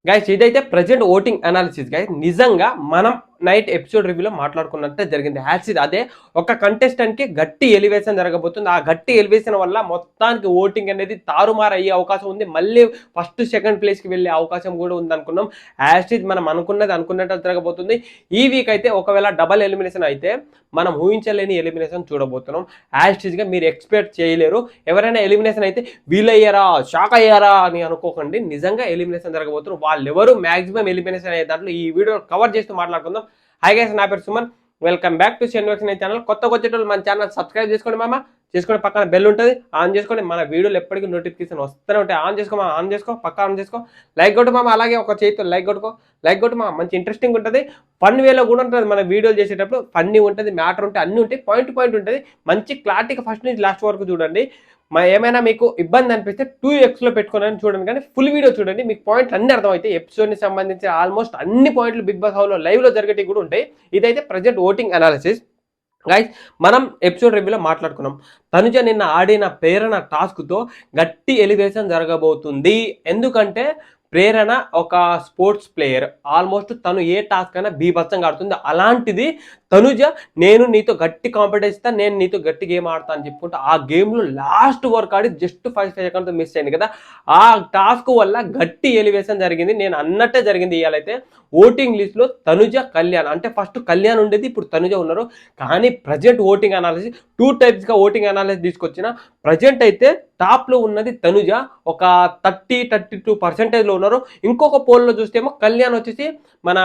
Guys ఇదైతే present voting analysis guys. నిజంగా మనం నైట్ ఎపిసోడ్ రివ్యూలో మాట్లాడుకున్నట్టే జరిగింది. హ్యాట్స్ అదే ఒక కంటెస్టెంట్ కి గట్టి ఎలివేషన్ జరగబోతుంది. ఆ గట్టి ఎలివేషన్ వల్ల మొత్తానికి ఓటింగ్ అనేది తారుమారు అయ్యే అవకాశం ఉంది. మళ్ళీ ఫస్ట్ సెకండ్ ప్లేస్ కి వెళ్ళే అవకాశం కూడా ఉంది అనుకున్నాం. హ్యాట్స్ మనం అనుకున్నది అనుకున్నట్టు జరగబోతుంది. ఈ వీక్ అయితే ఒకవేళ డబల్ ఎలిమినేషన్ అయితే మనం ఊహించలేని ఎలిమినేషన్ చూడబోతున్నాం. హ్యాట్స్ గా మీరు ఎక్స్పెక్ట్ చేయలేరు. ఎవరైనా ఎలిమినేషన్ అయితే వీలయ్యారా షాక్ అయ్యారా అని అనుకోకండి. నిజంగా ఎలిమినేషన్ జరగబోతున్నారు. వాళ్ళెవరు మాక్సిమం ఎలిమినేషన్ అయ్యే దాంట్లో ఈ వీడియో కవర్ చేస్తూ మాట్లాడుకుందాం. హై గైస్, నా పేరు సుమన్. వెల్కమ్ బ్యాక్ టు శనివర్క్స్ ఛానల్. కొత్తగా వచ్చేటోళ్ళు మన ఛానల్ సబ్స్క్రైబ్ చేసుకోండి మామ. చేసుకుని పక్కన బెల్ ఉంటుంది, ఆన్ చేసుకోండి. మన వీడియోలు ఎప్పటికీ నోటిఫికేషన్ వస్తూనే ఉంటాయి. ఆన్ చేసుకో మామ, ఆన్ చేసుకో, పక్క ఆన్ చేసుకో. లైక్ కొట్టు మామ, అలాగే ఒక చేతితో లైక్ కొట్టుకో. లైక్ కొట్టు మామ, మంచి ఇంట్రెస్టింగ్ ఉంటుంది. ఫన్ వేలో కూడా ఉంటుంది. మన వీడియోలు చేసేటప్పుడు ఫన్నీ ఉంటుంది, మ్యాటర్ ఉంటుంది, అన్నీ ఉంటాయి. పాయింట్ పాయింట్ ఉంటుంది. మంచి క్లారిటీగా ఫస్ట్ నుంచి లాస్ట్ వరకు చూడండి. ఏమైనా మీకు ఇబ్బంది అనిపిస్తే 2x పెట్టుకోనని చూడండి, కానీ ఫుల్ వీడియో చూడండి. మీకు పాయింట్లు అన్ని అర్థమవుతాయి. ఎపిసోడ్ని సంబంధించి ఆల్మోస్ట్ అన్ని పాయింట్లు బిగ్ బాస్ హౌస్లో లైవ్లో జరిగేవి కూడా ఉంటాయి. ఇదైతే ప్రజెంట్ ఓటింగ్ అనాలిసిస్ గైస్. మనం ఎపిసోడ్ రివ్యూలో మాట్లాడుకున్నాం. తనుజ నిన్న ఆడిన ప్రేరణ టాస్క్తో గట్టి ఎలివేషన్ జరగబోతుంది. ఎందుకంటే ప్రేరణ ఒక స్పోర్ట్స్ ప్లేయర్. ఆల్మోస్ట్ తను ఏ టాస్క్ అయినా బీభత్సంగా ఆడుతుంది. అలాంటిది తనుజ నేను నీతో గట్టి కాంపిటేషన్ ఇస్తాను, నేను నీతో గట్టి గేమ్ ఆడతా అని చెప్పుకుంటా ఆ గేమ్లో లాస్ట్ వర్క్ ఆడి జస్ట్ 5 సెకండ్స్ మిస్ అయింది కదా. ఆ టాస్క్ వల్ల గట్టి ఎలివేషన్ జరిగింది. నేను అన్నట్టే జరిగింది. ఇవాళైతే ఓటింగ్ లిస్ట్లో తనుజ, కళ్యాణ్, అంటే ఫస్ట్ కళ్యాణ్ ఉండేది, ఇప్పుడు తనుజ ఉన్నారు. కానీ ప్రజెంట్ ఓటింగ్ అనాలిసిస్ 2 టైప్స్గా ఓటింగ్ అనాలిసిస్ తీసుకొచ్చిన. ప్రజెంట్ అయితే టాప్లో ఉన్నది తనుజ, ఒక 30-32% ఉన్నారు. ఇంకొక పోల్లో చూస్తేమో కళ్యాణ్ వచ్చేసి మన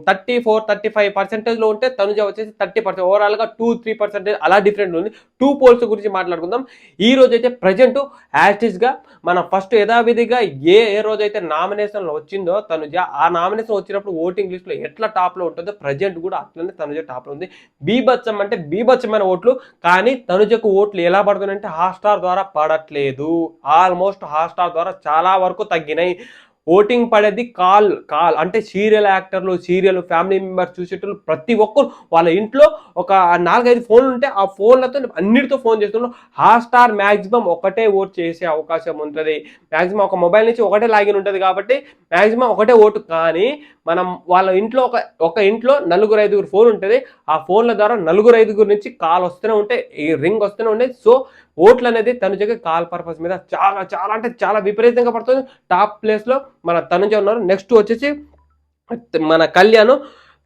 34-35% ఉంటే తనుజ వచ్చేసి 30%. ఓవరాల్గా 2-3% అలా డిఫరెంట్ ఉంది. 2 పోల్స్ గురించి మాట్లాడుకుందాం. ఈ రోజు అయితే ప్రజెంట్ యాక్టివ్గా మన ఫస్ట్ యథావిధిగా ఏ రోజైతే నామినేషన్లో వచ్చిందో తనుజ, ఆ నామినేషన్ వచ్చినప్పుడు ఓటింగ్ లిస్ట్లో ఎట్లా టాప్లో ఉంటుందో ప్రజెంట్ కూడా అట్లనే తనుజ టాప్లో ఉంది. బీభత్సం అంటే బీభత్సమైన ఓట్లు. కానీ తనుజకు ఓట్లు ఎలా పడుతున్నాయంటే హాట్స్టార్ ద్వారా పడట్లేదు. ఆల్మోస్ట్ హాట్స్టార్ ద్వారా చాలా వరకు తగ్గినాయి. ఓటింగ్ పడేది కాల్ అంటే సీరియల్ యాక్టర్లు, సీరియల్ ఫ్యామిలీ మెంబర్స్ చూసేటోళ్ళు ప్రతి ఒక్కరు వాళ్ళ ఇంట్లో ఒక 4-5 ఫోన్లు ఉంటే ఆ ఫోన్లతో అన్నిటితో ఫోన్ చేస్తున్నారు. హాట్స్టార్ మ్యాక్సిమం ఒకటే ఓట్ చేసే అవకాశం ఉంటుంది. మ్యాక్సిమం ఒక మొబైల్ నుంచి ఒకటే లాగిన్ ఉంటుంది కాబట్టి మ్యాక్సిమం ఒకటే ఓటు. కానీ మనం వాళ్ళ ఇంట్లో ఒక ఇంట్లో 4-5 ఫోన్ ఉంటుంది. ఆ ఫోన్ల ద్వారా 4-5 నుంచి కాల్ వస్తూనే ఉంటాయి, ఈ రింగ్ వస్తూనే ఉంటాయి. సో ఓట్లు అనేది తనుజకి కాల్ పర్పస్ మీద చాలా చాలా అంటే చాలా విపరీతంగా పడుతుంది. టాప్ ప్లేస్లో మన తనుజ ఉన్నారు. నెక్స్ట్ వచ్చేసి మన కళ్యాణ్.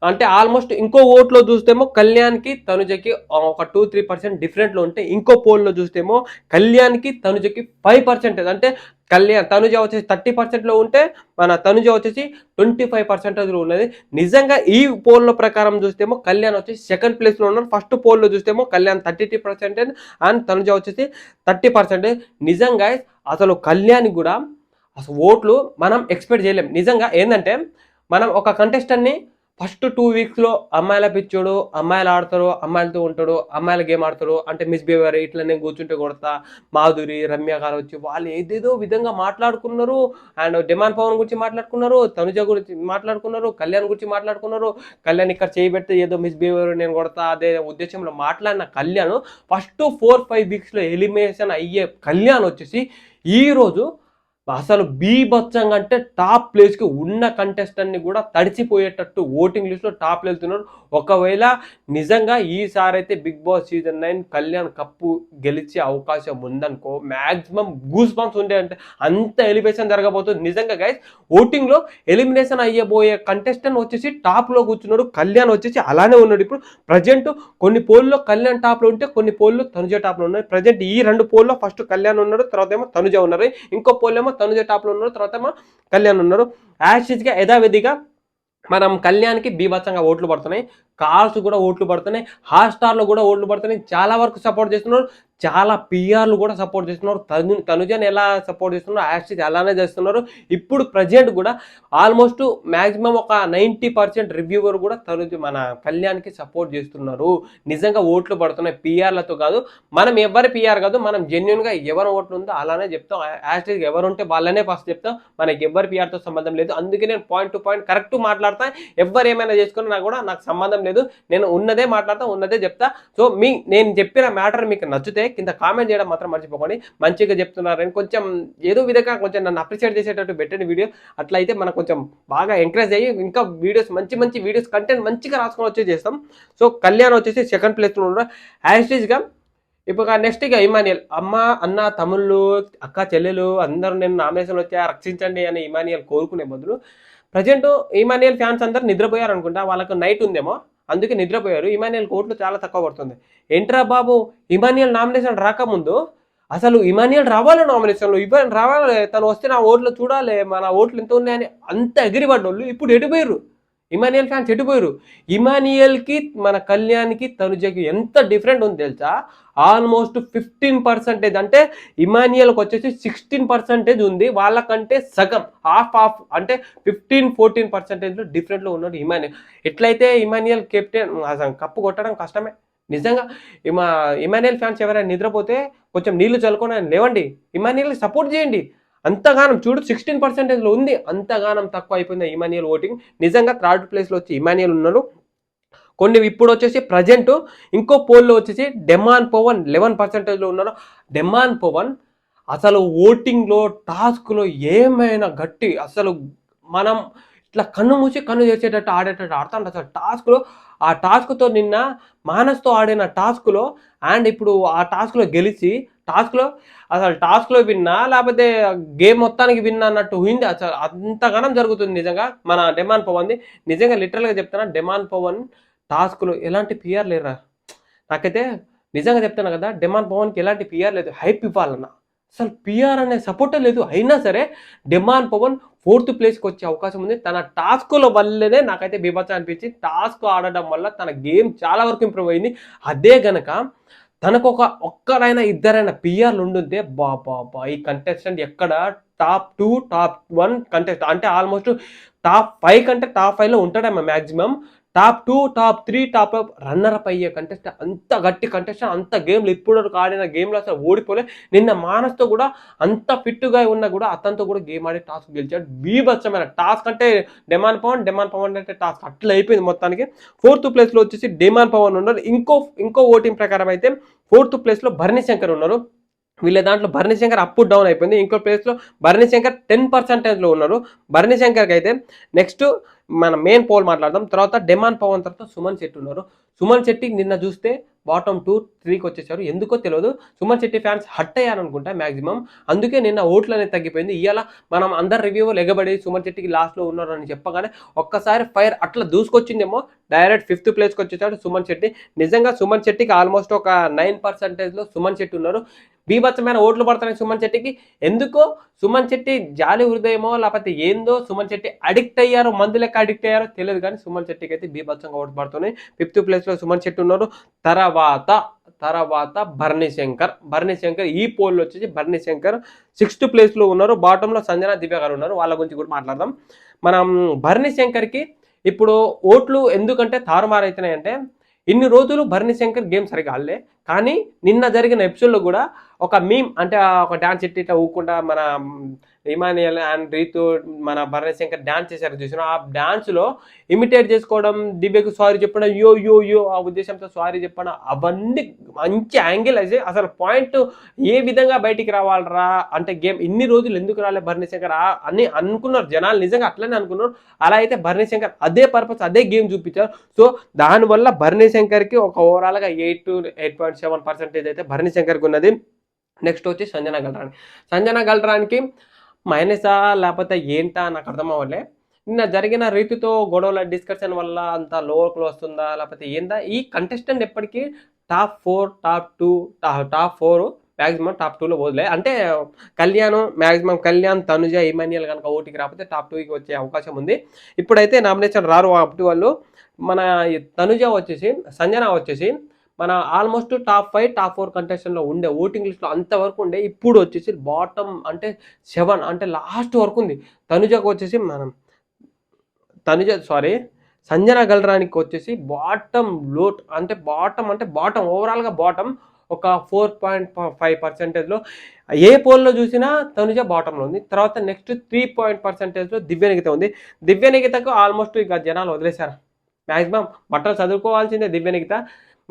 అంటే ఆల్మోస్ట్ ఇంకో ఓట్లో చూస్తేమో కళ్యాణ్కి తనుజకి ఒక 2-3% డిఫరెంట్లో ఉంటే, ఇంకో పోల్లో చూస్తేమో కళ్యాణ్కి తనుజకి 5%. అంటే తనుజ వచ్చేసి 30%లో ఉంటే మన తనుజ వచ్చేసి 25% ఉన్నది. నిజంగా ఈ పోల్లో ప్రకారం చూస్తేమో కళ్యాణ్ వచ్చేసి సెకండ్ ప్లేస్లో ఉన్నారు. ఫస్ట్ పోల్లో చూస్తేమో కళ్యాణ్ 33% అండ్ తనుజ వచ్చేసి 30%. నిజంగా అసలు కళ్యాణ్ కూడా అసలు ఓట్లు మనం ఎక్స్పెక్ట్ చేయలేం. నిజంగా ఏంటంటే మనం ఒక కంటెస్టెంట్ని ఫస్ట్ 2 వీక్స్లో అమ్మాయిల పిచ్చోడు, అమ్మాయిలు ఆడతారు, అమ్మాయిలతో ఉంటాడు, అమ్మాయిల గేమ్ ఆడతారు అంటే మిస్బిహేవియర్, ఇట్లనే కూర్చుంటే కొడతా, మాధురి, రమ్య గారు వచ్చి వాళ్ళు ఏదేదో విధంగా మాట్లాడుకున్నారు. అండ్ డిమాండ్ పవన్ గురించి మాట్లాడుకున్నారు, తనుజ గురించి మాట్లాడుకున్నారు, కళ్యాణ్ గురించి మాట్లాడుకున్నారు. కళ్యాణ్ ఇక్కడ చేయబెడితే ఏదో మిస్బిహేవియర్ నేను కొడతా అదే ఉద్దేశంలో మాట్లాడిన కళ్యాణ్ ఫస్ట్ 4-5 వీక్స్లో ఎలిమినేషన్ అయ్యే కళ్యాణ్ వచ్చేసి ఈరోజు అసలు బీభత్సంగా అంటే టాప్ ప్లేస్కి ఉన్న కంటెస్టెంట్ని కూడా తడిచిపోయేటట్టు ఓటింగ్ లిస్ట్లో టాప్ వెళ్తున్నారు. ఒకవేళ నిజంగా ఈసారి అయితే Bigg Boss season 9 Kalyan cup గెలిచే అవకాశం ఉందనుకో, మ్యాక్సిమం గూస్ బంప్స్ ఉండే అంటే అంత ఎలివేషన్ జరగబోతుంది. నిజంగా గైస్ ఓటింగ్లో ఎలిమినేషన్ అయ్యబోయే కంటెస్టెంట్ వచ్చేసి టాప్లో కూర్చున్నాడు. కళ్యాణ్ వచ్చేసి అలానే ఉన్నాడు. ఇప్పుడు ప్రజెంట్ కొన్ని పోల్లో కళ్యాణ్ టాప్లో ఉంటే కొన్ని పోల్లో తనుజ టాప్లో ఉన్నాయి. ప్రజెంట్ ఈ 2 పోల్లో ఫస్ట్ కళ్యాణ్ ఉన్నాడు, తర్వాత ఏమో తనుజ ఉన్నారు. ఇంకో పోల్ ఏమో తనుజ టాప్లో ఉన్నారు, తర్వాత ఏమో కళ్యాణ్ ఉన్నారు. యాషిస్గా యథావిధిగా మనం కళ్యాణ్కి బీభత్సంగా ఓట్లు పడుతున్నాయి. కాల్స్ కూడా ఓట్లు పడుతున్నాయి. హాట్స్టార్లో కూడా ఓట్లు పడుతున్నాయి. చాలా వరకు సపోర్ట్ చేస్తున్నారు. చాలా పిఆర్లు కూడా సపోర్ట్ చేస్తున్నారు. తనుజని ఎలా సపోర్ట్ చేస్తున్నారు, యాషిస్ అలానే చేస్తున్నారు. ఇప్పుడు ప్రజెంట్ కూడా ఆల్మోస్ట్ మ్యాక్సిమం ఒక 90% రివ్యూవర్ కూడా మన కళ్యాణ్కి సపోర్ట్ చేస్తున్నారు. నిజంగా ఓట్లు పడుతున్నాయి పిఆర్లతో కాదు. మనం ఎవరి పిఆర్ కాదు, మనం జెన్యున్గా ఎవరు ఓట్లు ఉందో అలానే చెప్తాం. యాషిస్ ఎవరు ఉంటే వాళ్ళనే ఫస్ట్ చెప్తాం. మనకి ఎవరి పిఆర్తో సంబంధం లేదు. అందుకే నేను పాయింట్ టు పాయింట్ కరెక్ట్ మాట్లాడతా. ఎవరు ఏమైనా చేసుకున్నా కూడా నాకు సంబంధం లేదు. నేను ఉన్నదే మాట్లాడతా, ఉన్నదే చెప్తా. సో నేను చెప్పిన మ్యాటర్ మీకు నచ్చితే కింద కామెంట్ చేయడం మాత్రం మర్చిపోకండి. మంచిగా చెప్తున్నారని కొంచెం ఏదో విధంగా కొంచెం నన్ను అప్రిషియేట్ చేసేటట్టు పెట్టండి వీడియో. అట్లా అయితే మనకు కొంచెం బాగా ఎంకరేజ్ అయ్యి ఇంకా వీడియోస్ మంచి వీడియోస్ కంటెంట్ మంచిగా రాసుకొని వచ్చి చేస్తాం. సో కళ్యాణ్ వచ్చేసి సెకండ్ ప్లేస్లో ఉన్నారు. యాస్టీజ్గా ఇప్పుడు నెక్స్ట్ ఇక ఇమానియల్ అమ్మ అన్న తమ్ముళ్ళు అక్క చెల్లెలు అందరూ నేను నామినేషన్ వచ్చా రక్షించండి అని ఇమానియల్ కోరుకునే బదులు ప్రజెంట్ ఇమానియల్ ఫ్యాన్స్ అందరు నిద్రపోయారు అనుకుంటా, వాళ్ళకు నైట్ ఉందేమో అందుకే నిద్రపోయారు. ఇమానియల్ కోట్లు చాలా తక్కువ పడుతుంది. ఏంట్రా బాబు ఇమానియల్ నామినేషన్ రాకముందు అసలు ఇమానియల్ రావాలి నామినేషన్లో, ఇమానియల్ రావాలి, తను వస్తే నా ఓట్లు చూడాలి, మన ఓట్లు ఎంత ఉన్నాయని అంత ఎగిరిపడ్డోళ్ళు ఇప్పుడు ఎడిపోయారు. Emmanuel fans ఎడిపోయారు. ఇమానియల్కి మన కళ్యాణ్కి తనుజకి ఎంత డిఫరెంట్ ఉంది తెలుసా? ఆల్మోస్ట్ 15%. అంటే ఇమానియల్కి వచ్చేసి 16% ఉంది, వాళ్ళకంటే సగం హాఫ్ అంటే 15-14% డిఫరెంట్లో ఉన్నాడు ఇమానియల్. ఎట్లయితే ఇమానియల్ కెప్టెన్ అసలు కప్పు కొట్టడం కష్టమే నిజంగా. ఇమానియల్ ఫ్యాన్స్ ఎవరైనా నిద్రపోతే కొంచెం నీళ్లు చల్లుకొని లేవండి, ఇమానియల్ని సపోర్ట్ చేయండి. అంతగానం చూడు 16%లో ఉంది, అంతగానం తక్కువ అయిపోయింది ఇమానియల్ ఓటింగ్. నిజంగా థర్డ్ ప్లేస్లో వచ్చి ఇమానియల్ ఉన్నారు. కొన్ని ఇప్పుడు వచ్చేసి ప్రజెంట్ ఇంకో పోల్లో వచ్చేసి డెమాన్ పవన్ 11%లో ఉన్నారు. డెమాన్ పవన్ అసలు ఓటింగ్లో టాస్క్లో ఏమైనా గట్టి అసలు మనం ఇట్లా కన్ను మూసి కన్ను చేసేటట్టు ఆడేటట్టు ఆడుతుంట అసలు టాస్క్లో. ఆ టాస్క్తో నిన్న మానస్తో ఆడిన టాస్క్లో అండ్ ఇప్పుడు ఆ టాస్క్లో గెలిచి టాస్క్లో విన్నా లేకపోతే గేమ్ మొత్తానికి విన్నా అన్నట్టు ఊహింది. అసలు అంతగానం జరుగుతుంది నిజంగా మన డెమాన్ పవన్ది. నిజంగా లిటరల్గా చెప్తున్నా, డెమాన్ పవన్ టాస్క్లో ఎలాంటి పిఆర్ లేరా. నాకైతే నిజంగా చెప్తున్నా కదా, డెమాన్ పవన్కి ఎలాంటి పిఆర్ లేదు. హైప్ ఇవ్వాలన్నా అసలు పిఆర్ అనే సపోర్టే లేదు. అయినా సరే డెమాన్ పవన్ 4th ప్లేస్కి వచ్చే అవకాశం ఉంది. తన టాస్క్ల వల్లనే నాకైతే బీభత్సం అనిపించింది. టాస్క్ ఆడడం వల్ల తన గేమ్ చాలా వరకు ఇంప్రూవ్ అయింది. అదే గనక తనకు ఒక్కరైనా ఇద్దరైనా పిఆర్లు ఉండుంటే బాబా ఈ కంటెస్టెంట్ ఎక్కడ టాప్ 2 టాప్ 1 కంటెస్ట్ అంటే ఆల్మోస్ట్ టాప్ 5 కంటే టాప్ 5లో ఉంటాడేమో maximum. Top 2 top 3 top runner up అయ్యే కంటెస్టెంట్, అంత గట్టి కంటెస్టెంట్, అంత గేమ్లు ఇప్పుడు ఆడిన గేమ్లో అసలు ఓడిపోలే. నిన్న మానస్తో కూడా అంత ఫిట్గా ఉన్నా కూడా అతనితో కూడా గేమ్ ఆడి టాస్క్ గెలిచాడు. బీభత్సమైన టాస్క్ అంటే డెమాన్ పవన్ అంటే టాస్క్ అట్లా అయిపోయింది మొత్తానికి. 4th ప్లేస్లో వచ్చేసి డెమాన్ పవన్ ఉన్నారు. ఇంకో ఓటింగ్ ప్రకారం అయితే 4th ప్లేస్లో భరణి శంకర్ ఉన్నారు. వీళ్ళ దాంట్లో భరణి శంకర్ అప్ డౌన్ అయిపోయింది. ఇంకో ప్లేస్లో భరణి శంకర్ 10%లో ఉన్నారు. భరణి శంకర్కి అయితే నెక్స్ట్ మన మెయిన్ పోల్ మాట్లాడదాం. తర్వాత డెమాన్ పవన్ తర్వాత సుమన్ శెట్టి ఉన్నారు. సుమన్ శెట్టి నిన్న చూస్తే బాటమ్ 2-3కి వచ్చేసారు. ఎందుకో తెలియదు, సుమన్ శెట్టి ఫ్యాన్స్ హట్ అయ్యారనుకుంటా మ్యాక్సిమం. అందుకే నిన్న ఓట్లు అనేది తగ్గిపోయింది. ఇవాళ మనం అందరు రివ్యూలు ఎగబడి సుమన్ శెట్టికి లాస్ట్లో ఉన్నారని చెప్పగానే ఒక్కసారి ఫైర్ అట్లా దూసుకొచ్చిందేమో, డైరెక్ట్ 5th ప్లేస్కి వచ్చేసాడు సుమన్ శెట్టి. నిజంగా సుమన్ శెట్టికి ఆల్మోస్ట్ ఒక 9%లో సుమన్ శెట్టి ఉన్నారు. బీభత్సమైన ఓట్లు పడుతున్నాయి సుమన్ శెట్టికి. ఎందుకో సుమన్ శెట్టి జాలి హృదయమో లేకపోతే ఏందో సుమన్ శెట్టి అడిక్ట్ అయ్యారో, మందు లెక్క అడిక్ట్ అయ్యారో తెలియదు కానీ సుమన్ శెట్టికి అయితే బీభత్సంగా ఓట్లు పడుతున్నాయి. 5th ప్లేస్లో సుమన్ శెట్టి ఉన్నారు. తర్వాత భరణి శంకర్ ఈ పోల్లో వచ్చేసి భరణి శంకర్ 6th ప్లేస్లో ఉన్నారు. బాటంలో సంజన దివ్య గారు ఉన్నారు. వాళ్ళ గురించి కూడా మాట్లాడదాం. మనం భరణి శంకర్కి ఇప్పుడు ఓట్లు ఎందుకంటే తారుమారైతున్నాయి అంటే, ఇన్ని రోజులు భరణి శంకర్ గేమ్ సరిగా ఆడలే, కానీ నిన్న జరిగిన ఎపిసోడ్లో కూడా ఒక మీమ్ అంటే ఒక డాన్స్ ఇట్లా ఊకుండా మన ఇమానియల్ అండ్ రీతు మన భరణి శంకర్ డాన్స్ చేశారు చూసిన, ఆ డాన్స్లో ఇమిటేట్ చేసుకోవడం, దివ్యకు సారీ చెప్పడం, యో ఆ ఉద్దేశంతో సారీ చెప్పడం, అవన్నీ మంచి యాంగిల్ అయితే అసలు పాయింట్ ఏ విధంగా బయటికి రావాలరా అంటే గేమ్ ఇన్ని రోజులు ఎందుకు రాలే భరణి శంకర్ అని అనుకున్నారు జనాలు. నిజంగా అట్లనే అనుకున్నారు. అలా అయితే భరణి శంకర్ అదే పర్పస్ అదే గేమ్ చూపించారు. సో దానివల్ల భరణి శంకర్కి ఒక ఓవరాల్గా 8-8.7% అయితే భరణి శంకర్కి ఉన్నది. నెక్స్ట్ వచ్చి సంజన గల్రానికి మైనసా లేకపోతే ఏంటా నాకు అర్థం అవ్వలే. నిన్న జరిగిన రీతితో గొడవల డిస్కషన్ వల్ల అంత లోకి వస్తుందా లేకపోతే ఏందా? ఈ కంటెస్టెంట్ ఎప్పటికీ top 4 top 2 top 4 maximum top 2లో వదిలే. అంటే కళ్యాణ్ తనుజ ఇమానియల్ కనుక ఓటికి రాకపోతే టాప్ 2కి వచ్చే అవకాశం ఉంది. ఇప్పుడైతే నామినేషన్ రారు కాబట్టి వాళ్ళు మన తనుజ వచ్చేసి సంజన వచ్చేసి మన ఆల్మోస్ట్ టాప్ 5 టాప్ 4 కంటెస్టెంట్లో ఉండే ఓటింగ్ లిస్ట్లో అంతవరకు ఉండే. ఇప్పుడు వచ్చేసి బాటమ్ అంటే 7 అంటే లాస్ట్ వరకు ఉంది. తనుజకు వచ్చేసి సంజన గల్రానికి వచ్చేసి బాటమ్ ఓవరాల్గా బాటమ్ ఒక 4.5%లో ఏ పోల్లో చూసినా తనుజ బాటంలో ఉంది. తర్వాత నెక్స్ట్ 3% దివ్యనిగిత ఉంది. దివ్యనిగితకు ఆల్మోస్ట్ ఇక జనాలు వదిలేశారు. మ్యాక్సిమం బట్టలు చదువుకోవాల్సిందే దివ్యనిగిత.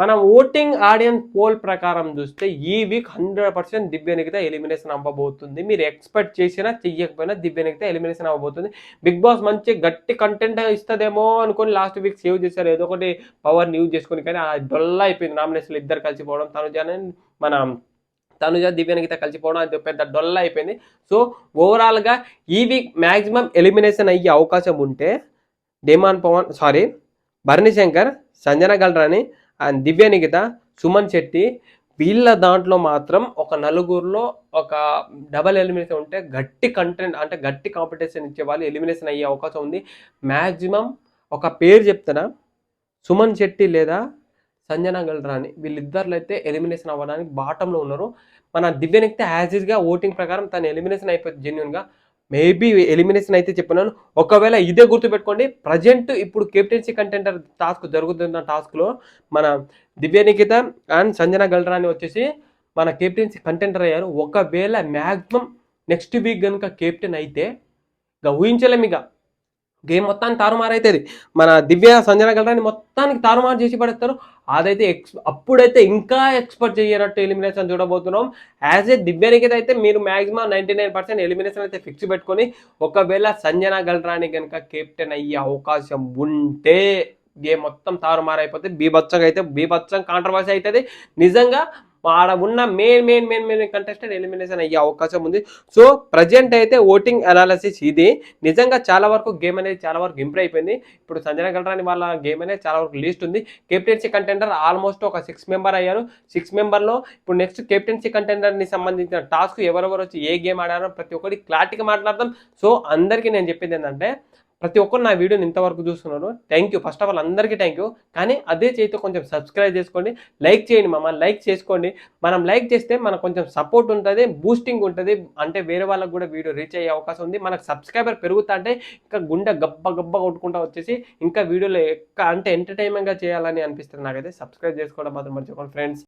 మనం ఓటింగ్ ఆడియన్స్ పోల్ ప్రకారం చూస్తే ఈ వీక్ 100% దివ్య నిఖిత ఎలిమినేషన్ అవ్వబోతుంది. మీరు ఎక్స్పెక్ట్ చేసినా చెయ్యకపోయినా దివ్య నిఖిత ఎలిమినేషన్ అవ్వబోతుంది. బిగ్ బాస్ మంచి గట్టి కంటెంట్ ఇస్తుందేమో అనుకుని లాస్ట్ వీక్ సేవ్ చేశారు, ఏదో ఒకటి పవర్ యూజ్ చేసుకుని. కానీ డొల్లా అయిపోయింది నామినేషన్లు ఇద్దరు కలిసిపోవడం. మన తనుజ దివ్య నిఖిత కలిసిపోవడం అది పెద్ద డొల్ల అయిపోయింది. సో ఓవరాల్గా ఈ వీక్ మ్యాక్సిమం ఎలిమినేషన్ అయ్యే అవకాశం ఉంటే భరణి శంకర్, సంజన గల్రాని అండ్ దివ్య నిఖిత, సుమన్ శెట్టి వీళ్ళ దాంట్లో మాత్రం ఒక నలుగురిలో ఒక డబల్ ఎలిమినేషన్ ఉంటే గట్టి కంటెంట్ అంటే గట్టి కాంపిటీషన్ ఇచ్చే వాళ్ళు ఎలిమినేషన్ అయ్యే అవకాశం ఉంది. మ్యాక్సిమం ఒక పేరు చెప్తానా, సుమన్ శెట్టి లేదా సంజన గల్రాని వీళ్ళిద్దరిలో అయితే ఎలిమినేషన్ అవ్వడానికి బాటంలో ఉన్నారు. మన దివ్య నిఖిత యాజ్ ఈజ్గా ఓటింగ్ ప్రకారం తను ఎలిమినేషన్ అయిపోతుంది జెన్యున్గా. మేబీ ఎలిమినేషన్ అయితే చెప్పినాను. ఒకవేళ ఇదే గుర్తుపెట్టుకోండి, ప్రజెంట్ ఇప్పుడు కెప్టెన్సీ కంటెండర్ టాస్క్ జరుగుతున్న టాస్క్లో మన దివ్య నిఖిత అండ్ సంజన గల్రాని వచ్చేసి మన కెప్టెన్సీ కంటెండర్ అయ్యారు. ఒకవేళ మ్యాక్సిమం నెక్స్ట్ వీక్ కనుక కెప్టెన్ అయితే ఇక ఊహించలేము, ఇక గేమ్ మొత్తానికి తారుమారైతుంది. మన దివ్య సంజన గల్రాని మొత్తానికి తారుమారు చేసి పడేస్తారు. అదైతే అప్పుడైతే ఇంకా ఎక్స్పెక్ట్ చేయనట్టు ఎలిమినేషన్ చూడబోతున్నాం. యాజ్ ఏ దివ్య నిఖిత అయితే మీరు మ్యాక్సిమం 99% ఎలిమినేషన్ అయితే ఫిక్స్ పెట్టుకొని, ఒకవేళ సంజన గల్రాని కనుక కెప్టెన్ అయ్యే అవకాశం ఉంటే గేమ్ మొత్తం తారుమారైపోతే బీభత్సం కాంట్రవర్సీ అవుతుంది. నిజంగా ఆడ ఉన్న మెయిన్ కంటెస్టెంట్ ఎలిమినేషన్ అయ్యే అవకాశం ఉంది. సో ప్రజెంట్ అయితే ఓటింగ్ అనాలిసిస్ ఇది. నిజంగా చాలా వరకు గేమ్ అనేది చాలా వరకు ఇంప్రూవ్ అయిపోయింది. ఇప్పుడు సంజన గల్రాని వాళ్ళ గేమ్ అనేది చాలా వరకు లీస్ట్ ఉంది. కెప్టెన్సీ కంటెండర్ ఆల్మోస్ట్ ఒక 6 మెంబర్ అయ్యారు. 6 మెంబర్లో ఇప్పుడు నెక్స్ట్ కెప్టెన్సీ కంటెండర్ని సంబంధించిన టాస్క్ ఎవరెవరు వచ్చి ఏ గేమ్ ఆడారో ప్రతి ఒక్కటి క్లారిటీగా మాట్లాడదాం. సో అందరికీ నేను చెప్పేది ఏంటంటే, ప్రతి ఒక్కరు నా వీడియోని ఇంతవరకు చూస్తున్నారు, thank you. First of all అందరికీ థ్యాంక్ యూ. కానీ అదే చేతితో కొంచెం సబ్స్క్రైబ్ చేసుకోండి, లైక్ చేయండి. మమ్మల్ని లైక్ చేసుకోండి. మనం లైక్ చేస్తే మనకు కొంచెం సపోర్ట్ ఉంటుంది, బూస్టింగ్ ఉంటుంది. అంటే వేరే వాళ్ళకు కూడా వీడియో రీచ్ అయ్యే అవకాశం ఉంది. మనకు సబ్స్క్రైబర్ పెరుగుతా అంటే ఇంకా గుండె గబ్బ కొట్టుకుంటా వచ్చేసి ఇంకా వీడియోలో అంటే ఎంటర్టైన్మెంట్గా చేయాలని అనిపిస్తుంది నాకైతే. సబ్స్క్రైబ్ చేసుకోవడం మాత్రం మర్చిపోకండి ఫ్రెండ్స్.